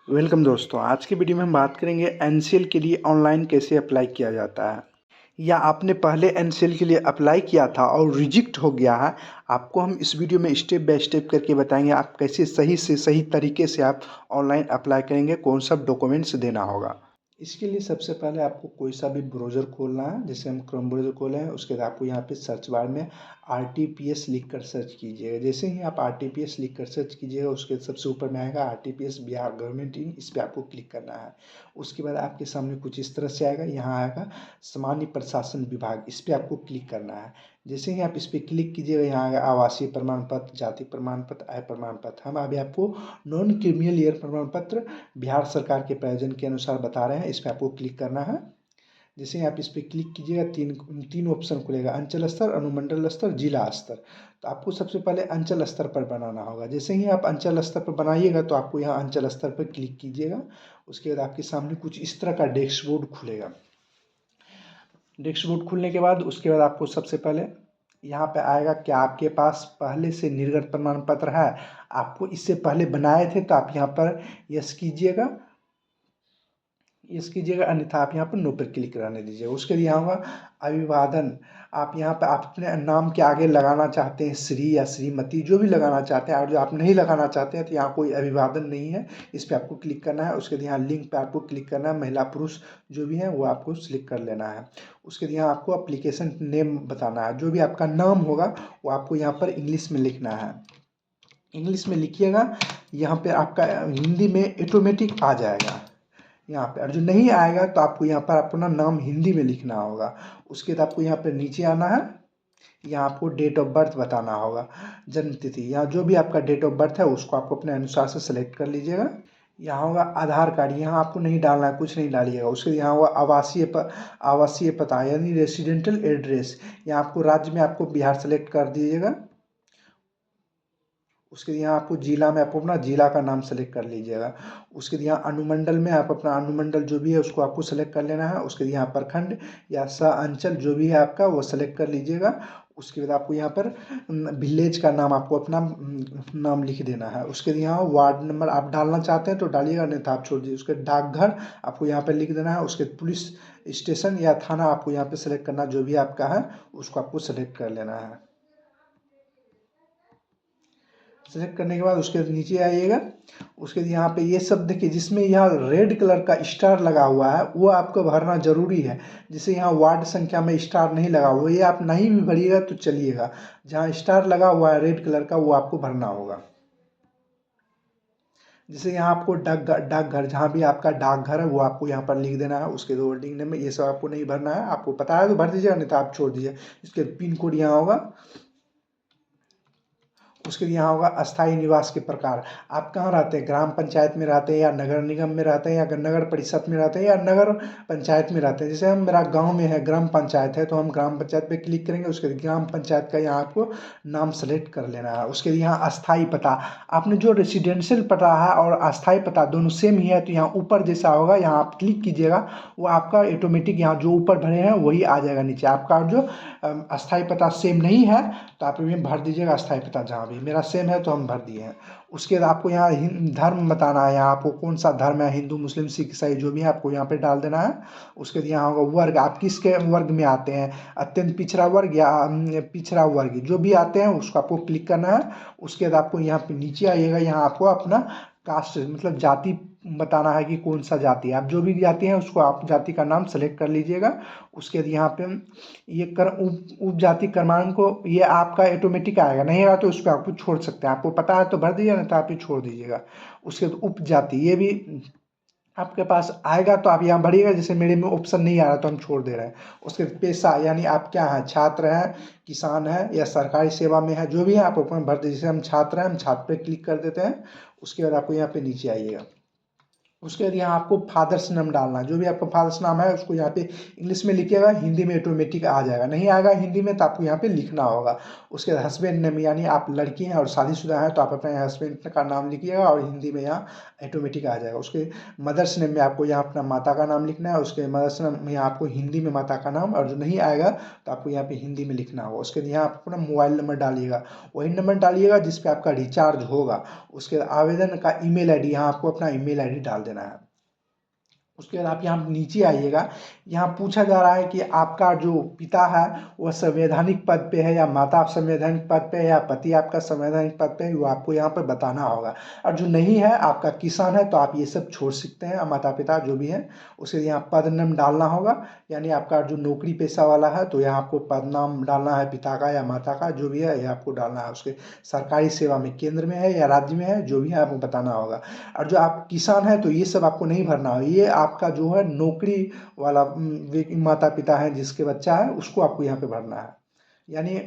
Welcome दोस्तों। आज की वीडियो में हम बात करेंगे एनसीएल के लिए ऑनलाइन कैसे अप्लाई किया जाता है, या आपने पहले एनसीएल के लिए अप्लाई किया था और रिजेक्ट हो गया है। आपको हम इस वीडियो में स्टेप बाय स्टेप करके बताएंगे आप कैसे सही से सही तरीके से आप ऑनलाइन अप्लाई करेंगे, कौन सा डॉक्यूमेंट्स देना होगा। इसके लिए सबसे पहले आपको कोई सा भी ब्राउज़र खोलना है। जैसे हम क्रोम ब्राउज़र खोले हैं, उसके बाद आपको यहाँ पे सर्च बार में आरटीपीएस लिख कर सर्च कीजिएगा। जैसे ही आप आरटीपीएस लिख कर सर्च कीजिएगा, उसके सबसे ऊपर में आएगा आरटीपीएस बिहार गवर्नमेंट इन, इस पर आपको क्लिक करना है। उसके बाद आपके सामने कुछ इस तरह से आएगा, यहाँ आएगा सामान्य प्रशासन विभाग, इस पर आपको क्लिक करना है। जैसे ही आप इस पर क्लिक कीजिएगा, यहाँ आएगा आवासीय प्रमाण पत्र, जाति प्रमाण पत्र, आय प्रमाण पत्र। हम अभी आपको नॉन क्रिमिनल ईयर प्रमाण पत्र बिहार सरकार के प्रयोजन के अनुसार बता रहे हैं, इस पर आपको क्लिक करना है। जैसे ही आप इस पर क्लिक कीजिएगा, तीन ऑप्शन खुलेगा, अंचल स्तर, अनुमंडल स्तर, जिला स्तर। तो आपको सबसे पहले अंचल स्तर पर बनाना होगा। जैसे ही आप अंचल स्तर पर बनाइएगा तो आपको यहाँ अंचल स्तर पर क्लिक कीजिएगा। उसके बाद आपके सामने कुछ इस तरह का डैशबोर्ड खुलेगा। डैशबोर्ड खुलने के बाद उसके बाद आपको सबसे पहले यहाँ पे आएगा कि आपके पास पहले से निर्गत प्रमाण पत्र है, आपको इससे पहले बनाए थे, तो आप यहाँ पर यस कीजिएगा, अन्यथा आप यहाँ पर नो पर क्लिक कराने दीजिएगा। उसके लिए यहाँ होगा अभिवादन। आप यहाँ पर अपने नाम के आगे लगाना चाहते हैं श्री या श्रीमती, जो भी लगाना चाहते हैं, और जो आप नहीं लगाना चाहते हैं तो यहाँ कोई अभिवादन नहीं है, इस पर आपको क्लिक करना है। उसके यहाँ लिंक पे आपको क्लिक करना है, महिला पुरुष जो भी है वो आपको सिलेक्ट कर लेना है। उसके यहाँ आपको अप्लीकेशन नेम बताना है, जो भी आपका नाम होगा वो आपको यहाँ पर इंग्लिश में लिखना है। इंग्लिश में लिखिएगा, यहाँ पे आपका हिंदी में ऑटोमेटिक आ जाएगा यहाँ पे। और जो नहीं आएगा तो आपको यहाँ पर अपना नाम हिंदी में लिखना होगा। उसके बाद आपको यहाँ पर नीचे आना है, यहाँ आपको डेट ऑफ बर्थ बताना होगा, जन्म तिथि। यहाँ जो भी आपका डेट ऑफ बर्थ है उसको आपको अपने अनुसार से सेलेक्ट कर लीजिएगा। यहाँ होगा आधार कार्ड, यहाँ आपको नहीं डालना है, कुछ नहीं डालिएगा। उसके यहाँ होगा आवासीय पता यानी रेसिडेंटल एड्रेस, यहाँ आपको राज्य में आपको बिहार सेलेक्ट कर दीजिएगा। उसके यहाँ आपको जिला में आपको अपना जिला का नाम सेलेक्ट कर लीजिएगा। उसके यहाँ अनुमंडल में आप अपना अनुमंडल जो भी है उसको आपको सेलेक्ट कर लेना है। उसके यहाँ प्रखंड या स अंचल जो भी है आपका वो सेलेक्ट कर लीजिएगा। उसके बाद आपको यहाँ पर विलेज का नाम आपको अपना नाम लिख देना है। उसके यहाँ वार्ड नंबर आप डालना चाहते हैं तो डालिएगा, नहीं तो आप छोड़ दीजिए। उसके डाकघर आपको यहाँ पर लिख देना है। उसके पुलिस स्टेशन या थाना आपको यहाँ पर सेलेक्ट करना, जो भी आपका है उसको आपको सेलेक्ट कर लेना है। सेलेक्ट करने के बाद उसके नीचे आइएगा। उसके यहाँ पे ये सब देखिए, जिसमें यहाँ रेड कलर का स्टार लगा हुआ है वो आपको भरना जरूरी है। जैसे यहाँ वार्ड संख्या में स्टार नहीं लगा हुआ, ये आप नहीं भी भरिएगा तो चलिएगा। जहाँ स्टार लगा हुआ है रेड कलर का वो आपको भरना होगा। जैसे यहाँ आपको डाकघर जहाँ भी आपका डाकघर है वो आपको यहाँ पर लिख देना है। उसके दो होल्डिंग नेम में ये सब आपको नहीं भरना है, आपको पता है तो भर दीजिएगा, नहीं तो आप छोड़ दीजिए। इसके पिन कोड यहाँ होगा। उसके लिए यहाँ होगा अस्थायी निवास के प्रकार, आप कहाँ रहते हैं, ग्राम पंचायत में रहते हैं या नगर निगम में रहते हैं या नगर परिषद में रहते हैं या नगर पंचायत में रहते हैं। जैसे हम मेरा गांव में है, ग्राम पंचायत है, तो हम ग्राम पंचायत पे क्लिक करेंगे। उसके ग्राम पंचायत का यहाँ आपको नाम सेलेक्ट कर लेना है। उसके लिए यहाँ अस्थायी पता, आपने जो रेसिडेंशियल पता है और अस्थायी पता दोनों सेम ही है, तो यहाँ ऊपर जैसा होगा यहाँ आप क्लिक कीजिएगा, वो आपका ऑटोमेटिक यहाँ जो ऊपर भरे हैं वही आ जाएगा नीचे। आपका जो अस्थायी पता सेम नहीं है तो आप इसमें भर दीजिएगा अस्थायी पता, जहाँ भी मेरा सेम है तो हम भर दिए हैं। उसके बाद आपको यहाँ धर्म बताना है, यहाँ आपको कौन सा धर्म है, हिंदू मुस्लिम सिख ईसाई जो भी है आपको यहाँ पे डाल देना है। उसके बाद यहाँ होगा वर्ग, आप किसके वर्ग में आते हैं, अत्यंत पिछड़ा वर्ग या पिछड़ा वर्ग, जो भी आते हैं उसको आपको क्लिक करना है। उसके बाद आपको यहाँ पे नीचे आइएगा, यहाँ आपको अपना कास्ट मतलब जाति बताना है कि कौन सा जाति है। आप जो भी जाति है उसको आप जाति का नाम सेलेक्ट कर लीजिएगा। उसके बाद यहाँ पे ये कर उप जाति क्रमांक को ये आपका ऑटोमेटिक आएगा, नहीं आएगा तो उस पर आपको छोड़ सकते हैं। आपको पता है तो भर दीजिएगा, नहीं तो आप ही छोड़ दीजिएगा। उसके बाद उप जाति ये भी आपके पास आएगा तो आप यहाँ भरिएगा, जैसे मेरे में ऑप्शन नहीं आ रहा तो हम छोड़ दे रहे हैं। उसके बाद पेशा यानी आप क्या हैं, छात्र हैं, किसान है या सरकारी सेवा में है, जो भी है आप अपना भर दीजिए। जैसे हम छात्र हैं, हम छात्र पे क्लिक कर देते हैं। उसके बाद आपको यहाँ पे नीचे आइएगा। उसके बाद यहाँ आपको फादर्स नेम डालना है, जो भी आपका फादर्स नाम है उसको यहाँ पे इंग्लिश में लिखिएगा, हिंदी में ऑटोमेटिक आ जाएगा। नहीं आएगा हिंदी में तो आपको यहाँ पे लिखना होगा। उसके बाद हस्बैंड नेम, यानी आप लड़की हैं और शादीशुदा हैं तो आप अपने हस्बैंड का नाम लिखिएगा और हिंदी में यहाँ ऑटोमेटिक आ जाएगा। उसके मदर्स नेम में आपको यहाँ अपना माता का नाम लिखना है। उसके मदर्स नेम में आपको हिंदी में माता का नाम, और जो नहीं आएगा तो आपको यहाँ पे हिंदी में लिखना होगा। उसके बाद यहाँ आप अपना मोबाइल नंबर डालिएगा, वही नंबर डालिएगा जिस पे आपका रिचार्ज होगा। उसके बाद आवेदन का ईमेल आईडी, यहाँ आपको अपना ईमेल आईडी डाल देना है। उसके बाद आप यहाँ नीचे आइएगा, यहाँ पूछा जा रहा है कि आपका जो पिता है वह संवैधानिक पद पे है या माता संवैधानिक पद पे है या पति आपका संवैधानिक पद पे है, वो आपको यहाँ पर बताना होगा। और जो नहीं है, आपका किसान है तो आप ये सब छोड़ सकते हैं, माता पिता जो भी हैं। उसके लिए यहाँ पद नाम डालना होगा, यानी आपका जो नौकरी पेशा वाला है तो यहाँ आपको पद नाम डालना है, पिता का या माता का जो भी है ये आपको डालना है। उसके सरकारी सेवा में केंद्र में है या राज्य में है जो भी है आपको बताना होगा। और जो आप किसान है तो ये सब आपको नहीं भरना है, ये आपका जो है नौकरी वाला माता पिता है जिसके बच्चा है उसको आपको यहाँ पे भरना है, यानी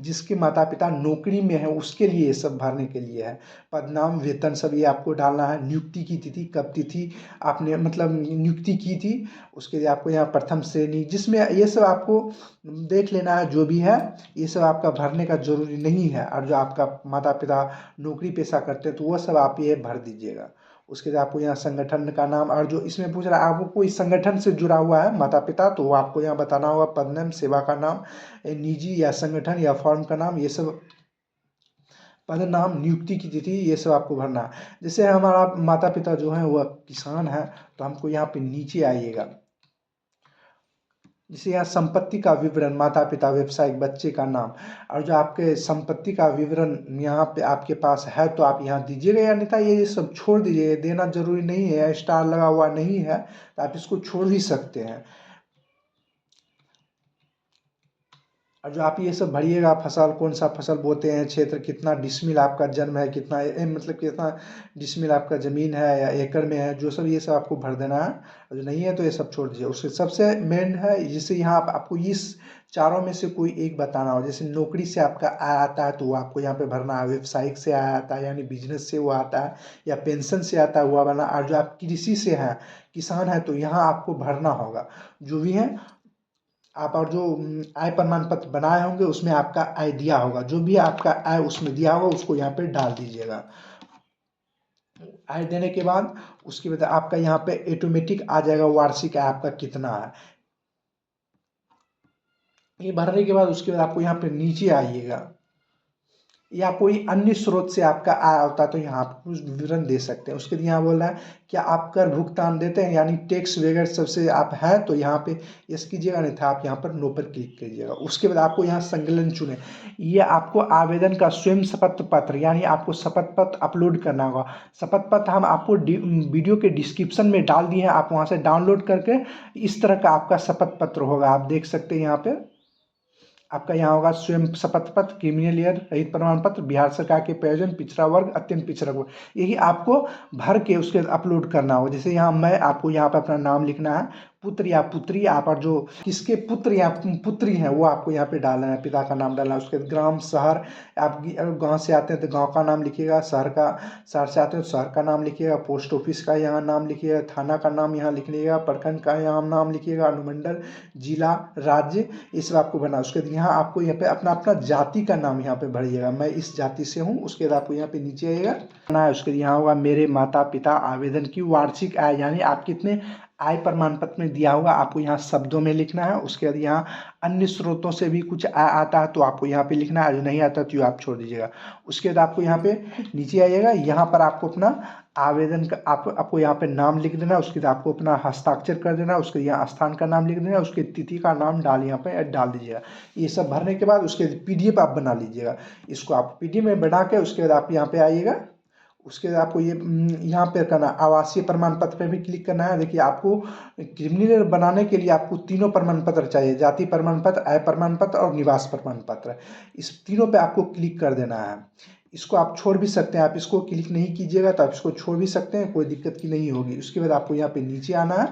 जिसके माता पिता नौकरी में है उसके लिए ये सब भरने के लिए है। पदनाम वेतन सब ये आपको डालना है। नियुक्ति की तिथि, कब तिथि आपने मतलब नियुक्ति की थी, उसके लिए आपको यहाँ प्रथम श्रेणी, जिसमें ये सब आपको देख लेना है जो भी है, ये सब आपका भरने का जरूरी नहीं है। और जो आपका माता पिता नौकरी पेशा करते हैं तो वो सब आप ये भर दीजिएगा। उसके बाद आपको यहाँ संगठन का नाम, और जो इसमें पूछ रहा है आपको कोई संगठन से जुड़ा हुआ है माता पिता तो वो आपको यहाँ बताना होगा। पद नाम, सेवा का नाम, निजी या संगठन या फॉर्म का नाम, ये सब पद नाम, नियुक्ति की तिथि, ये सब आपको भरना है। जैसे हमारा माता पिता जो है वह किसान है तो हमको यहाँ पे नीचे आइएगा, जैसे यहाँ संपत्ति का विवरण, माता पिता, व्यवसायिक, बच्चे का नाम, और जो आपके संपत्ति का विवरण यहाँ पे आपके पास है तो आप यहाँ दीजिएगा, या अन्यथा ये सब छोड़ दीजिए, देना जरूरी नहीं है। स्टार लगा हुआ नहीं है तो आप इसको छोड़ भी सकते हैं। और जो आप ये सब भरिएगा, फसल कौन सा फसल बोते हैं, क्षेत्र कितना डिसमिल आपका जन्म है, कितना मतलब कितना डिसमिल आपका ज़मीन है या एकड़ में है, जो सब ये सब आपको भर देना है। और जो नहीं है तो ये सब छोड़ दीजिए। उसके सबसे मेन है जिससे यहाँ आपको इस चारों में से कोई एक बताना हो। जैसे नौकरी से आपका आय आता है तो वो आपको यहाँ पे भरना है, व्यवसायिक से आय आता है यानी बिजनेस से वो आता है, या पेंशन से आता है हुआ बना। और जो आप कृषि से हैं, किसान है, तो यहाँ आपको भरना होगा जो भी है आप। और जो आय प्रमाण पत्र बनाए होंगे उसमें आपका आय दिया होगा, जो भी आपका आय उसमें दिया होगा उसको यहाँ पे डाल दीजिएगा। आय देने के बाद उसके बाद आपका यहाँ पे ऑटोमेटिक आ जाएगा वार्षिक आय आपका कितना है। ये भरने के बाद उसके बाद आपको यहाँ पे नीचे आइएगा, या कोई अन्य स्रोत से आपका आय होता है तो यहाँ आप कुछ विवरण दे सकते हैं। उसके लिए यहाँ बोल रहा है क्या आप कर भुगतान देते हैं, यानी टैक्स वगैरह सबसे आप हैं तो यहाँ पे यस कीजिएगा, नहीं था आप यहाँ पर नो पर क्लिक कीजिएगा। उसके बाद आपको यहाँ संकलन चुने, ये आपको आवेदन का स्वयं शपथ पत्र, यानी आपको शपथ पत्र अपलोड करना होगा। शपथ पत्र हम आपको वीडियो के डिस्क्रिप्शन में डाल दिए हैं, आप वहाँ से डाउनलोड करके इस तरह का आपका शपथ पत्र होगा, आप देख सकते हैं यहाँ पे आपका यहाँ होगा स्वयं शपथ पत्र, क्रिमिनल ईयर, रहित प्रमाण पत्र, बिहार सरकार के प्रयोजन, पिछड़ा वर्ग, अत्यंत पिछड़ा वर्ग, यही आपको भर के उसके अपलोड करना होगा। जैसे यहाँ मैं आपको यहाँ पर अपना नाम लिखना है, पुत्र या पुत्री, आप और जो किसके पुत्र या पुत्री हैं वो आपको यहाँ पे डालना है, पिता का नाम डालना है। उसके ग्राम, शहर, आप गांव से आते हैं तो गांव का नाम लिखिएगा, शहर से आते हैं तो शहर का नाम लिखिएगा, पोस्ट ऑफिस का यहाँ नाम लिखिएगा, थाना का नाम यहाँ लिख लीजिएगा, प्रखंड का यहाँ नाम लिखिएगा, अनुमंडल, जिला, राज्य, ये सब आपको बना। उसके बाद यहाँ आपको यहाँ पे अपना अपना जाति का नाम यहाँ पे भरिएगा, मैं इस जाति से हूँ। उसके बाद आपको यहाँ पे नीचे आइएगा, उसके यहाँ होगा मेरे माता पिता, आवेदन की वार्षिक आय, यानी आप कितने आय प्रमाण पत्र में दिया होगा आपको यहाँ शब्दों में लिखना है। उसके बाद यहाँ अन्य स्रोतों से भी कुछ आय आता है तो आपको यहाँ पे लिखना है, जो नहीं आता तो आप छोड़ दीजिएगा। उसके बाद आपको यहाँ पे नीचे आइएगा, यहाँ पर आपको अपना आवेदन का आपको यहाँ पे नाम लिख देना, उसके बाद आपको अपना हस्ताक्षर कर देना, उसके यहाँ स्थान का नाम लिख देना, उसके तिथि का नाम यहाँ पे डाल दीजिएगा। ये सब भरने के बाद उसके PDF आप बना लीजिएगा, इसको आप PDF में बना के उसके बाद आप यहाँ पे आइएगा। उसके बाद आपको ये यहाँ पे करना, आवासीय प्रमाण पत्र पे भी क्लिक करना है। देखिए आपको क्रिमिनल बनाने के लिए आपको तीनों प्रमाण पत्र चाहिए, जाति प्रमाण पत्र, आय प्रमाण पत्र और निवास प्रमाण पत्र। इस तीनों पे आपको क्लिक कर देना है। इसको आप छोड़ भी सकते हैं, आप इसको क्लिक नहीं कीजिएगा तो आप इसको छोड़ भी सकते हैं, कोई दिक्कत की नहीं होगी। उसके बाद आपको यहाँ पे नीचे आना है,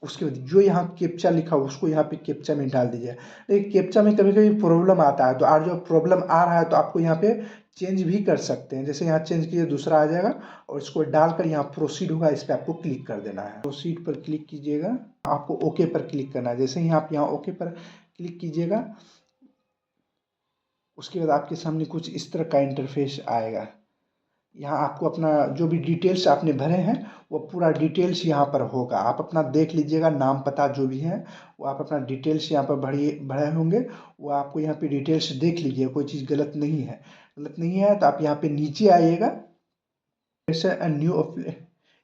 उसके बाद जो यहाँ कैप्चा लिखा हो उसको यहाँ पे कैप्चा में डाल दीजिए। लेकिन कैप्चा में कभी कभी प्रॉब्लम आता है, तो आज जो प्रॉब्लम आ रहा है तो आपको यहाँ पे चेंज भी कर सकते हैं। जैसे यहाँ चेंज कीजिए दूसरा आ जाएगा और इसको डालकर यहाँ प्रोसीड होगा, इस पर आपको क्लिक कर देना है। प्रोसीड पर क्लिक कीजिएगा, आपको ओके पर क्लिक करना है। जैसे ही आप यहाँ ओके पर क्लिक कीजिएगा उसके बाद आपके सामने कुछ इस तरह का इंटरफेस आएगा। यहाँ आपको अपना जो भी डिटेल्स आपने भरे हैं वो पूरा डिटेल्स यहाँ पर होगा। आप अपना देख लीजिएगा, नाम पता जो भी है वो आप अपना डिटेल्स यहाँ पर भरे होंगे, वो आपको यहाँ पे डिटेल्स देख लीजिए, कोई चीज़ गलत नहीं है। गलत नहीं है तो आप यहाँ पे नीचे आइएगा, जैसे न्यू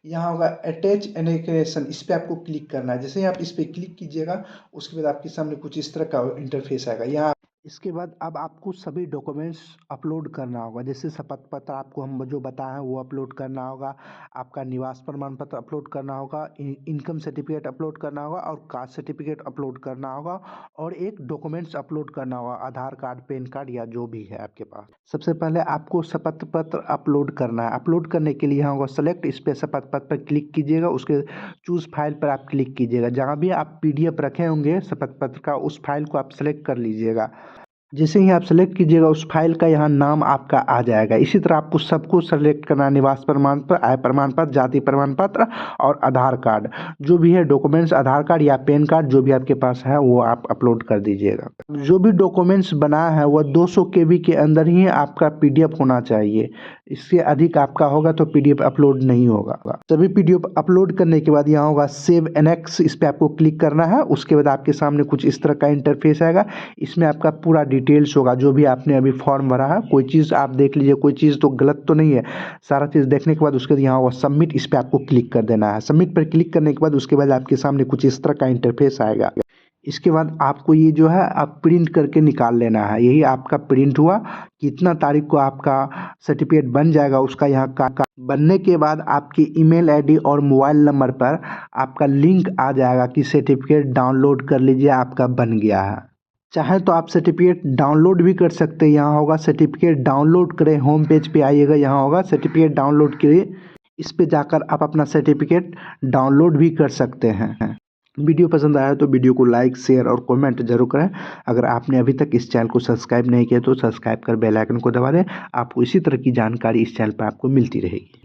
यहाँ होगा अटैच एनेक्रेशन, इस पर आपको क्लिक करना है। जैसे ही आप इस पर क्लिक कीजिएगा उसके बाद आपके सामने कुछ इस तरह का इंटरफेस आएगा। यहाँ इसके बाद अब आपको सभी डॉक्यूमेंट्स अपलोड करना होगा। जैसे शपथ पत्र आपको हम जो बताएं वो अपलोड करना होगा, आपका निवास प्रमाण पत्र अपलोड करना होगा, इनकम सर्टिफिकेट अपलोड करना होगा और कास्ट सर्टिफिकेट अपलोड करना होगा और एक डॉक्यूमेंट्स अपलोड करना होगा, आधार कार्ड, पैन कार्ड या जो भी है आपके पास। सबसे पहले आपको शपथ पत्र अपलोड करना है। अपलोड करने के लिए यहाँ होगा सेलेक्ट, इस पर शपथ पत्र पर क्लिक कीजिएगा, उसके चूज़ फाइल पर आप क्लिक कीजिएगा। जहाँ भी आप PDF रखे होंगे शपथ पत्र का उस फाइल को आप सेलेक्ट कर लीजिएगा। जैसे ही आप सेलेक्ट कीजिएगा उस फाइल का यहाँ नाम आपका आ जाएगा। इसी तरह आपको सबको सेलेक्ट करना है, निवास प्रमाण पत्र, आय प्रमाण पत्र, जाति प्रमाण पत्र और आधार कार्ड, जो भी है डॉक्यूमेंट्स, आधार कार्ड या पैन कार्ड जो भी आपके पास है वो आप अपलोड कर दीजिएगा। जो भी डॉक्यूमेंट्स बना है वह 200 KB के अंदर ही आपका PDF होना चाहिए। इससे अधिक आपका होगा तो PDF अपलोड नहीं होगा। सभी PDF अपलोड करने के बाद यहाँ होगा सेव एनेक्स, इस पर आपको क्लिक करना है। उसके बाद आपके सामने कुछ इस तरह का इंटरफेस आएगा। इसमें आपका पूरा डिटेल्स होगा, जो भी आपने अभी फॉर्म भरा है। कोई चीज़ आप देख लीजिए, कोई चीज़ तो गलत तो नहीं है। सारा चीज़ देखने के बाद उसके बाद यहाँ होगा सबमिट, इस पर आपको क्लिक कर देना है। सबमिट पर क्लिक करने के बाद उसके बाद आपके सामने कुछ इस तरह का इंटरफेस आएगा। इसके बाद आपको ये जो है आप प्रिंट करके निकाल लेना है। यही आपका प्रिंट हुआ। कितना तारीख को आपका सर्टिफिकेट बन जाएगा उसका यहाँ का बनने के बाद आपकी ईमेल आईडी और मोबाइल नंबर पर आपका लिंक आ जाएगा कि सर्टिफिकेट डाउनलोड कर लीजिए, आपका बन गया है। चाहे तो आप सर्टिफिकेट डाउनलोड भी कर सकते हैं। यहाँ होगा सर्टिफिकेट डाउनलोड करें, होम पेज पे आइएगा, यहाँ होगा सर्टिफिकेट डाउनलोड करिए। इस पे जाकर आप अपना सर्टिफिकेट डाउनलोड भी कर सकते हैं। वीडियो पसंद आया तो वीडियो को लाइक, शेयर और कमेंट जरूर करें। अगर आपने अभी तक इस चैनल को सब्सक्राइब नहीं किया तो सब्सक्राइब कर बेल आइकन को दबा दें। आपको इसी तरह की जानकारी इस चैनल पर आपको मिलती रहेगी।